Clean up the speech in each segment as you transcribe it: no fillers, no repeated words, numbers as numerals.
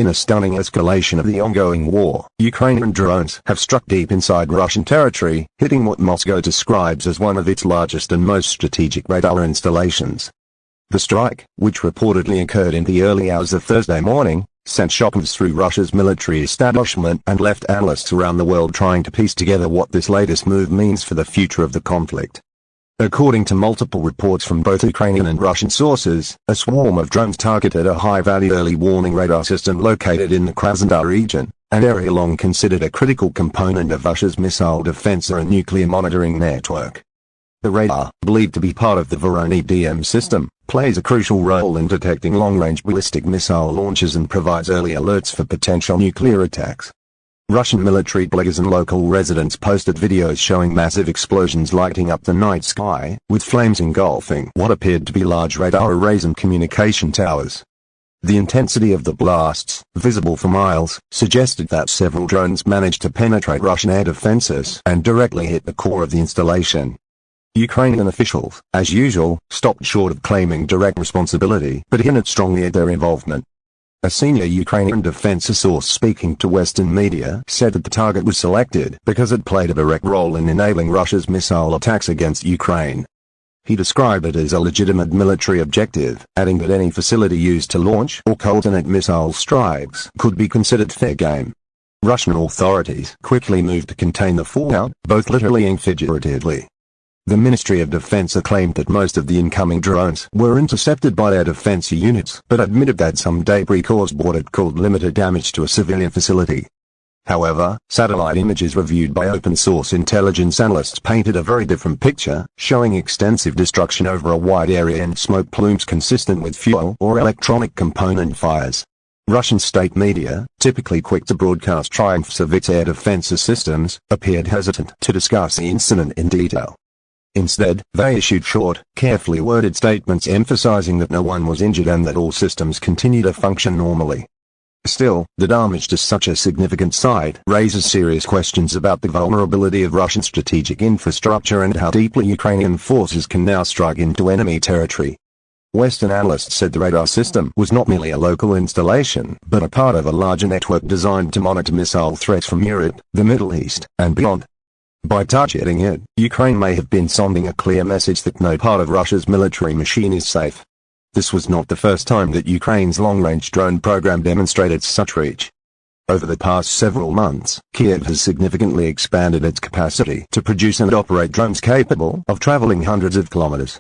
In a stunning escalation of the ongoing war, Ukrainian drones have struck deep inside Russian territory, hitting what Moscow describes as one of its largest and most strategic radar installations. The strike, which reportedly occurred in the early hours of Thursday morning, sent shockwaves through Russia's military establishment and left analysts around the world trying to piece together what this latest move means for the future of the conflict. According to multiple reports from both Ukrainian and Russian sources, a swarm of drones targeted a high-value early warning radar system located in the Krasnodar region, an area long considered a critical component of Russia's missile defense and nuclear monitoring network. The radar, believed to be part of the Voronezh system, plays a crucial role in detecting long-range ballistic missile launches and provides early alerts for potential nuclear attacks. Russian military bloggers and local residents posted videos showing massive explosions lighting up the night sky, with flames engulfing what appeared to be large radar arrays and communication towers. The intensity of the blasts, visible for miles, suggested that several drones managed to penetrate Russian air defenses and directly hit the core of the installation. Ukrainian officials, as usual, stopped short of claiming direct responsibility but hinted strongly at their involvement. A senior Ukrainian defense source speaking to Western media said that the target was selected because it played a direct role in enabling Russia's missile attacks against Ukraine. He described it as a legitimate military objective, adding that any facility used to launch or coordinate missile strikes could be considered fair game. Russian authorities quickly moved to contain the fallout, both literally and figuratively. The Ministry of Defense claimed that most of the incoming drones were intercepted by air defense units, but admitted that some debris caused what it called limited damage to a civilian facility. However, satellite images reviewed by open-source intelligence analysts painted a very different picture, showing extensive destruction over a wide area and smoke plumes consistent with fuel or electronic component fires. Russian state media, typically quick to broadcast triumphs of its air defense systems, appeared hesitant to discuss the incident in detail. Instead, they issued short, carefully worded statements emphasizing that no one was injured and that all systems continue to function normally. Still, the damage to such a significant site raises serious questions about the vulnerability of Russian strategic infrastructure and how deeply Ukrainian forces can now strike into enemy territory. Western analysts said the radar system was not merely a local installation, but a part of a larger network designed to monitor missile threats from Europe, the Middle East, and beyond. By targeting it, Ukraine may have been sending a clear message that no part of Russia's military machine is safe. This was not the first time that Ukraine's long-range drone program demonstrated such reach. Over the past several months, Kyiv has significantly expanded its capacity to produce and operate drones capable of traveling hundreds of kilometers.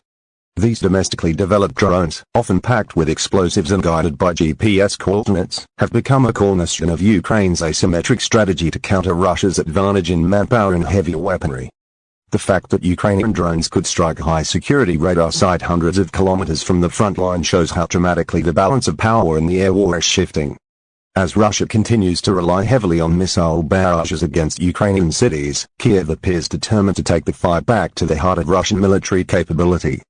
These domestically developed drones, often packed with explosives and guided by GPS coordinates, have become a cornerstone of Ukraine's asymmetric strategy to counter Russia's advantage in manpower and heavier weaponry. The fact that Ukrainian drones could strike a high-security radar site hundreds of kilometers from the front line shows how dramatically the balance of power in the air war is shifting. As Russia continues to rely heavily on missile barrages against Ukrainian cities, Kyiv appears determined to take the fight back to the heart of Russian military capability.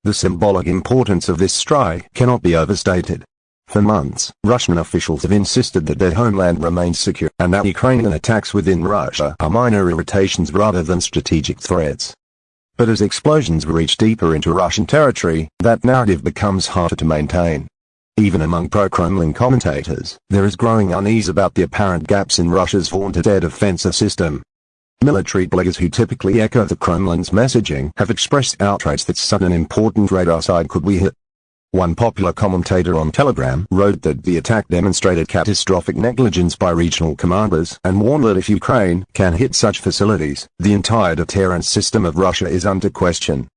The symbolic importance of this strike cannot be overstated. For months, Russian officials have insisted that their homeland remains secure and that Ukrainian attacks within Russia are minor irritations rather than strategic threats. But as explosions reach deeper into Russian territory, that narrative becomes harder to maintain. Even among pro-Kremlin commentators, there is growing unease about the apparent gaps in Russia's vaunted air defense system. Military bloggers who typically echo the Kremlin's messaging have expressed outrage that such an important radar site could be hit. One popular commentator on Telegram wrote that the attack demonstrated catastrophic negligence by regional commanders and warned that if Ukraine can hit such facilities, the entire deterrence system of Russia is under question.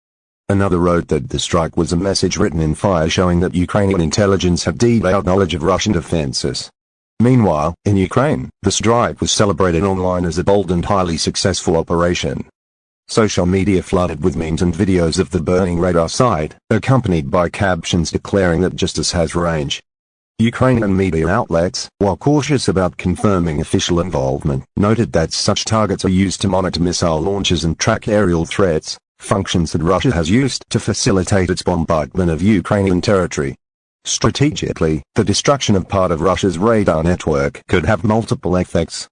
Another wrote that the strike was a message written in fire showing that Ukrainian intelligence had detailed knowledge of Russian defenses. Meanwhile, in Ukraine, the strike was celebrated online as a bold and highly successful operation. Social media flooded with memes and videos of the burning radar site, accompanied by captions declaring that justice has range. Ukrainian media outlets, while cautious about confirming official involvement, noted that such targets are used to monitor missile launches and track aerial threats, functions that Russia has used to facilitate its bombardment of Ukrainian territory. Strategically, the destruction of part of Russia's radar network could have multiple effects.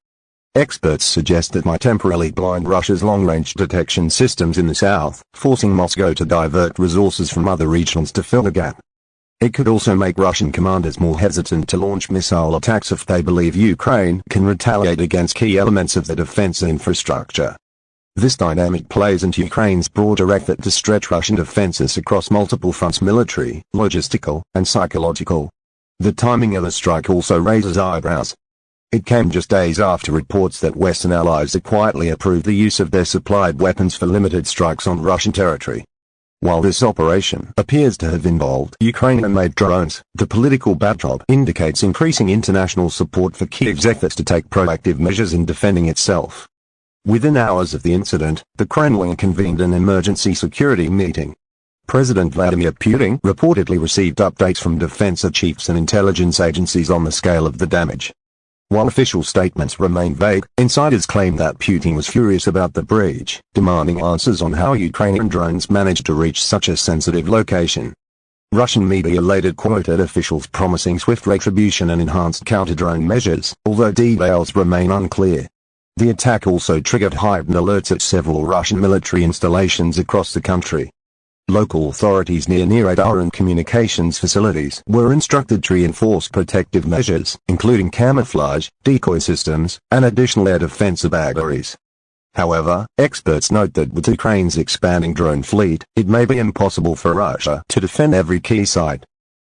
Experts suggest it might temporarily blind Russia's long-range detection systems in the south, forcing Moscow to divert resources from other regions to fill the gap. It could also make Russian commanders more hesitant to launch missile attacks if they believe Ukraine can retaliate against key elements of the defense infrastructure. This dynamic plays into Ukraine's broader effort to stretch Russian defenses across multiple fronts: military, logistical, and psychological. The timing of the strike also raises eyebrows. It came just days after reports that Western allies had quietly approved the use of their supplied weapons for limited strikes on Russian territory. While this operation appears to have involved Ukrainian-made drones, the political backdrop indicates increasing international support for Kyiv's efforts to take proactive measures in defending itself. Within hours of the incident, the Kremlin convened an emergency security meeting. President Vladimir Putin reportedly received updates from defense chiefs and intelligence agencies on the scale of the damage. While official statements remain vague, insiders claim that Putin was furious about the breach, demanding answers on how Ukrainian drones managed to reach such a sensitive location. Russian media later quoted officials promising swift retribution and enhanced counter-drone measures, although details remain unclear. The attack also triggered heightened alerts at several Russian military installations across the country. Local authorities near radar and communications facilities were instructed to reinforce protective measures, including camouflage, decoy systems, and additional air defense batteries. However, experts note that with Ukraine's expanding drone fleet, it may be impossible for Russia to defend every key site.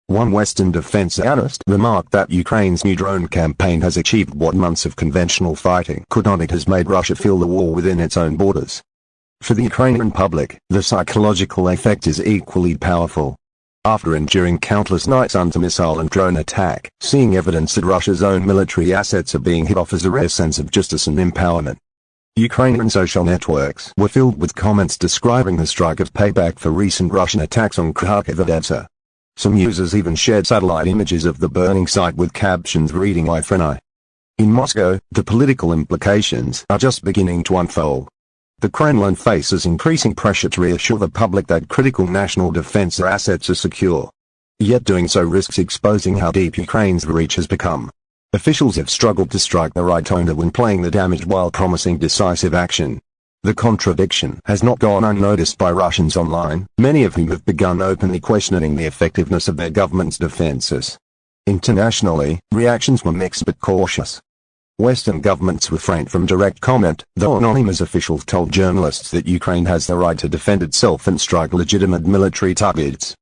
One Western defense analyst remarked that Ukraine's new drone campaign has achieved what months of conventional fighting could not. It has made Russia feel the war within its own borders. For the Ukrainian public, the psychological effect is equally powerful. After enduring countless nights under missile and drone attack, seeing evidence that Russia's own military assets are being hit offers a rare sense of justice and empowerment. Ukrainian social networks were filled with comments describing the strike as payback for recent Russian attacks on Kyiv and Odessa. Some users even shared satellite images of the burning site with captions reading "I frenai." In Moscow, the political implications are just beginning to unfold. The Kremlin faces increasing pressure to reassure the public that critical national defense assets are secure. Yet doing so risks exposing how deep Ukraine's reach has become. Officials have struggled to strike the right tone when playing the damage while promising decisive action. The contradiction has not gone unnoticed by Russians online, many of whom have begun openly questioning the effectiveness of their government's defenses. Internationally, reactions were mixed but cautious. Western governments refrained from direct comment, though anonymous officials told journalists that Ukraine has the right to defend itself and strike legitimate military targets.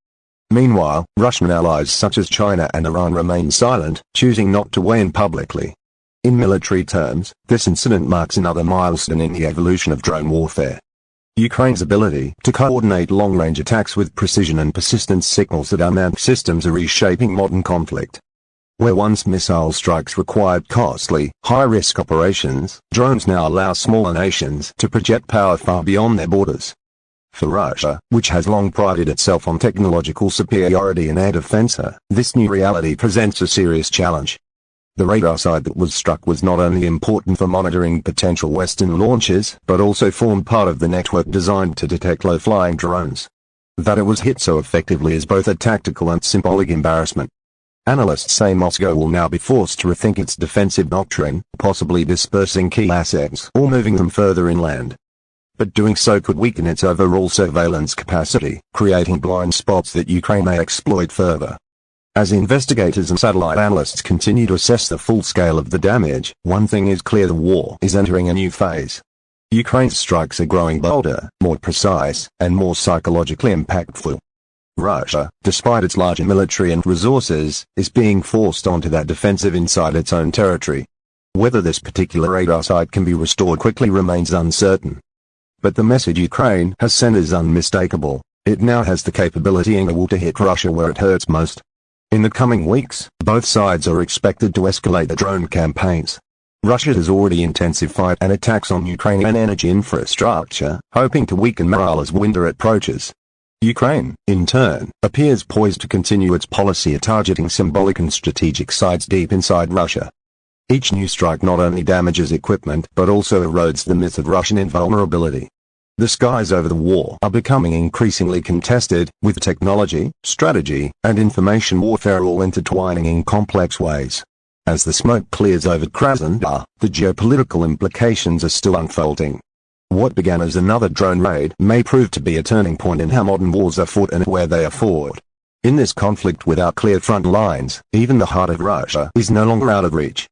Meanwhile, Russian allies such as China and Iran remain silent, choosing not to weigh in publicly. In military terms, this incident marks another milestone in the evolution of drone warfare. Ukraine's ability to coordinate long-range attacks with precision and persistence signals that unmanned systems are reshaping modern conflict. Where once missile strikes required costly, high-risk operations, drones now allow smaller nations to project power far beyond their borders. For Russia, which has long prided itself on technological superiority in air defense, this new reality presents a serious challenge. The radar site that was struck was not only important for monitoring potential Western launches, but also formed part of the network designed to detect low-flying drones. That it was hit so effectively is both a tactical and symbolic embarrassment. Analysts say Moscow will now be forced to rethink its defensive doctrine, possibly dispersing key assets or moving them further inland. But doing so could weaken its overall surveillance capacity, creating blind spots that Ukraine may exploit further. As investigators and satellite analysts continue to assess the full scale of the damage, one thing is clear: the war is entering a new phase. Ukraine's strikes are growing bolder, more precise, and more psychologically impactful. Russia, despite its larger military and resources, is being forced onto that defensive inside its own territory. Whether this particular radar site can be restored quickly remains uncertain. But the message Ukraine has sent is unmistakable: it now has the capability and the will to hit Russia where it hurts most. In the coming weeks, both sides are expected to escalate the drone campaigns. Russia has already intensified an attacks on Ukrainian energy infrastructure, hoping to weaken morale as winter approaches. Ukraine, in turn, appears poised to continue its policy of targeting symbolic and strategic sites deep inside Russia. Each new strike not only damages equipment but also erodes the myth of Russian invulnerability. The skies over the war are becoming increasingly contested, with technology, strategy, and information warfare all intertwining in complex ways. As the smoke clears over Krasnodar, the geopolitical implications are still unfolding. What began as another drone raid may prove to be a turning point in how modern wars are fought and where they are fought. In this conflict without clear front lines, even the heart of Russia is no longer out of reach.